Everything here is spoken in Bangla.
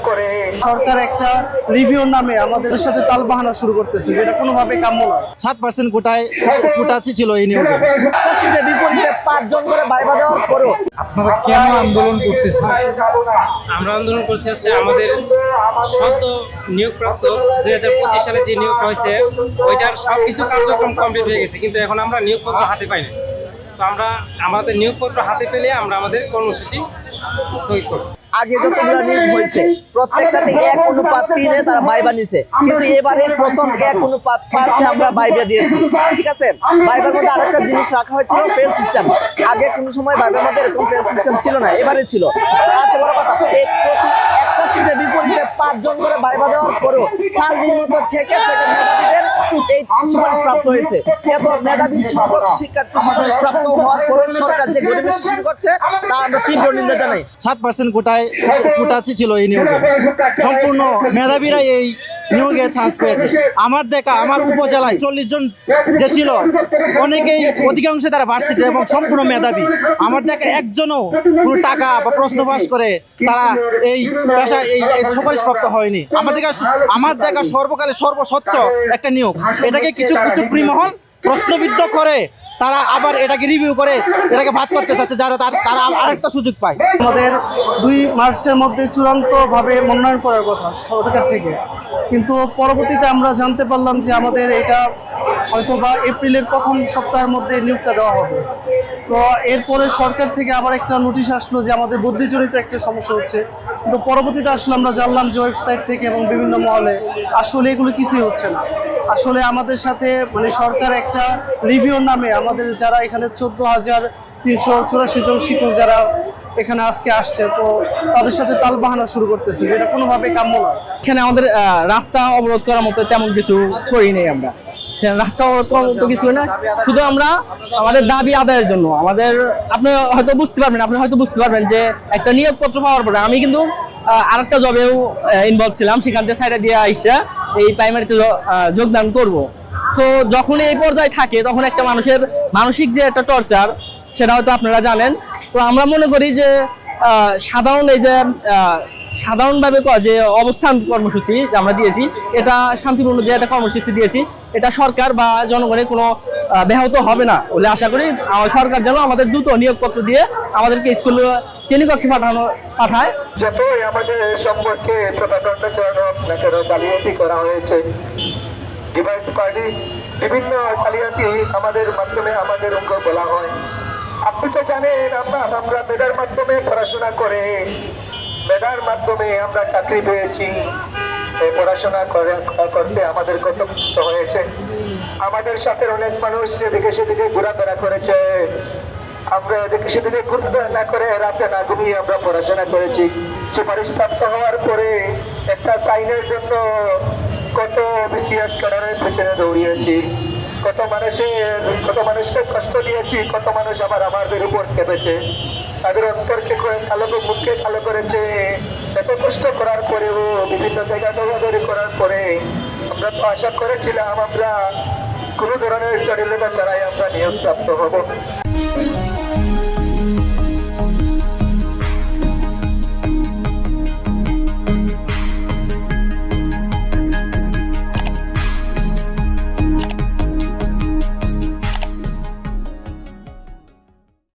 করে সরকার একটা রিভিউর নামে আমাদের সাথে তালবাহানা শুরু করতেছে, যেটা কোনোভাবে কাম্য নয়। 7% কোটা ছিল এই নিয়োগে। সিটের বিপরীতে 5 জন করে ভাইবা দেওয়ার পরেও আপনারা কেন আন্দোলন করতেছেন? আমরা আন্দোলন করছি হচ্ছে আমাদের সদ্য নিয়োগপ্রাপ্ত 2025 সালে যে নিয়োগ হয়েছে ওইটার সব কিছু কার্যক্রম কমপ্লিট হয়ে গেছে, কিন্তু এখন আমরা নিয়োগপত্র হাতে পাই না। তো আমরা আমাদের নিয়োগপত্র হাতে পেলে আমরা আমাদের কর্মসূচি স্থগিত করব। আগে যতগুলো নিয়োগ হয়েছে প্রত্যেকটাতে 1:3 তারা ভাইবা নিছে, কিন্তু এবারে প্রথম 1:5 আমরা ভাইবা দিয়েছি। ঠিক আছে, ভাইবার মধ্যে আরেকটা জিনিস রাখা হয়েছিল ফেল সিস্টেম। আগে কোনো সময় ভাইবার মধ্যে এরকম ফেল সিস্টেম ছিল না, এবারে ছিল। আচ্ছা, বড় কথা, একটা সিটের বিপরীতে 5 জন করে ভাইবা দেওয়ার পরেও সার্বভৌমত্ব থেকে মেধাবীদের এই সুপারিশ প্রাপ্ত হয়েছে। এত মেধাবী সকল শিক্ষার্থী সুপারিশ প্রাপ্ত হওয়ার পরেও সরকার যে গরিবের শুরু করছে তা আমরা তীব্র নিন্দা জানাই। 7% কোটা ছিল এই নিয়োগে। সম্পূর্ণ মেধাবীরা এই নিয়োগে চান্স পেয়েছে। আমার দেখা আমার উপজেলায় 40 জন যে ছিল অনেকেই অধিকাংশ তারা ভার্সিটি এবং সম্পূর্ণ মেধাবী। আমার দেখা একজনও পুরো টাকা বা প্রশ্ন পাস করে তারা এই পেশা এই সুপারিশপ্রাপ্ত হয়নি। আমার দেখা সর্বকালে সর্বস্বচ্ছ একটা নিয়োগ। এটাকে কিছু কুচক্রীমহল প্রশ্নবিদ্ধ করে তারা আবার এটাকে রিভিউ করে এটাকে ভাগ করতে চাচ্ছে, যারা তারা আরেকটা সুযোগ পায়। আমাদের 2 মার্চের মধ্যে চূড়ান্তভাবে মনোনয়ন করার কথা সরকার থেকে, কিন্তু পরবর্তীতে আমরা জানতে পারলাম যে আমাদের এটা হয়তো বা এপ্রিলের প্রথম সপ্তাহের মধ্যে নিয়োগটা দেওয়া হবে। তো এরপরে সরকার থেকে আবার একটা নোটিশ আসলো যে আমাদের বদলিজনিত একটা সমস্যা হচ্ছে, কিন্তু পরবর্তীতে আসলে আমরা জানলাম যে ওয়েবসাইট থেকে এবং বিভিন্ন মহলে আসলে এগুলো কিছুই হচ্ছে না। আসলে আমাদের সাথে মানে সরকার একটা রিভিউর নামে আমাদের যারা এখানে 14,384 জন শিক্ষক যারা এখানে আজকে আসছে, তো তাদের সাথে তালবাহানা শুরু করতেছে, যেটা কোনোভাবে কাম্য নয়। এখানে আমাদের রাস্তা অবরোধ করার মতো তেমন কিছু করি নেই আমরা। রাস্তা অবরোধ করার মতো কিছু না, শুধু আমরা আমাদের দাবি আদায়ের জন্য আপনি হয়তো বুঝতে পারবেন যে একটা নিয়োগপত্র পাওয়ার পরে আমি কিন্তু আরেকটা জবেও ইনভলভ ছিলাম, সেখান থেকে সাইডে দিয়ে আইসা এই প্রাইমারিতে যোগদান করব। সো যখন এই পর্যায়ে থাকে তখন একটা মানুষের মানসিক যে একটা টর্চার সেটা হয়তো আপনারা জানেন। তো আমরা মনে করি যে সাধারণভাবে যে অবস্থান কর্মসূচি আমরা দিয়েছি, এটা শান্তিপূর্ণ যে একটা কর্মসূচি দিয়েছি, এটা সরকার বা জনগণের কোনো ব্যাহত হবে না বলে আশা করি। সরকার যেন আমাদের দ্রুত নিয়োগপত্র দিয়ে আমাদেরকে স্কুল শ্রেণীকক্ষে পাঠায়। যতই আমাদের সম্পর্কে প্রভাকাণ্ডাচারণ জালিয়াতি করা হয়েছে, ডিভাইস পার্টি বিভিন্ন জালিয়াতি আমাদের মাধ্যমে আমাদের অঙ্ক বলা হয়। আপনি তো জানেন আমরা মেধার মাধ্যমে পড়াশোনা করে মেধার মাধ্যমে আমরা চাকরি পেয়েছি। এই পড়াশোনা করতে আমাদের কত কষ্ট হয়েছে। আমাদের সাথে অনেক মানুষ এদিকে সেদিকে ঘোরাফেরা করেছে। আমরা এদিকে সেদিকে ঘোরাফেরা না করে রাতে না ঘুমিয়ে আমরা পড়াশোনা করেছি। সুপারিশ প্রাপ্ত হওয়ার পরে একটা সাইনের জন্য কত বিসিএস কারণের পেছনে দৌড়িয়েছি, কত মানুষকে কষ্ট দিয়েছি, কত মানুষ আবার আমাদের উপর খেপেছে, তাদের অন্তরকে মুখকে কালো করেছে। এত কষ্ট করার পরেও বিভিন্ন জায়গা দৌড়াদৌড়ি করার পরে আমরা তো আশা করেছিলাম আমরা কোনো ধরনের জটিলতা ছাড়াই আমরা নিয়োগ প্রাপ্ত হব।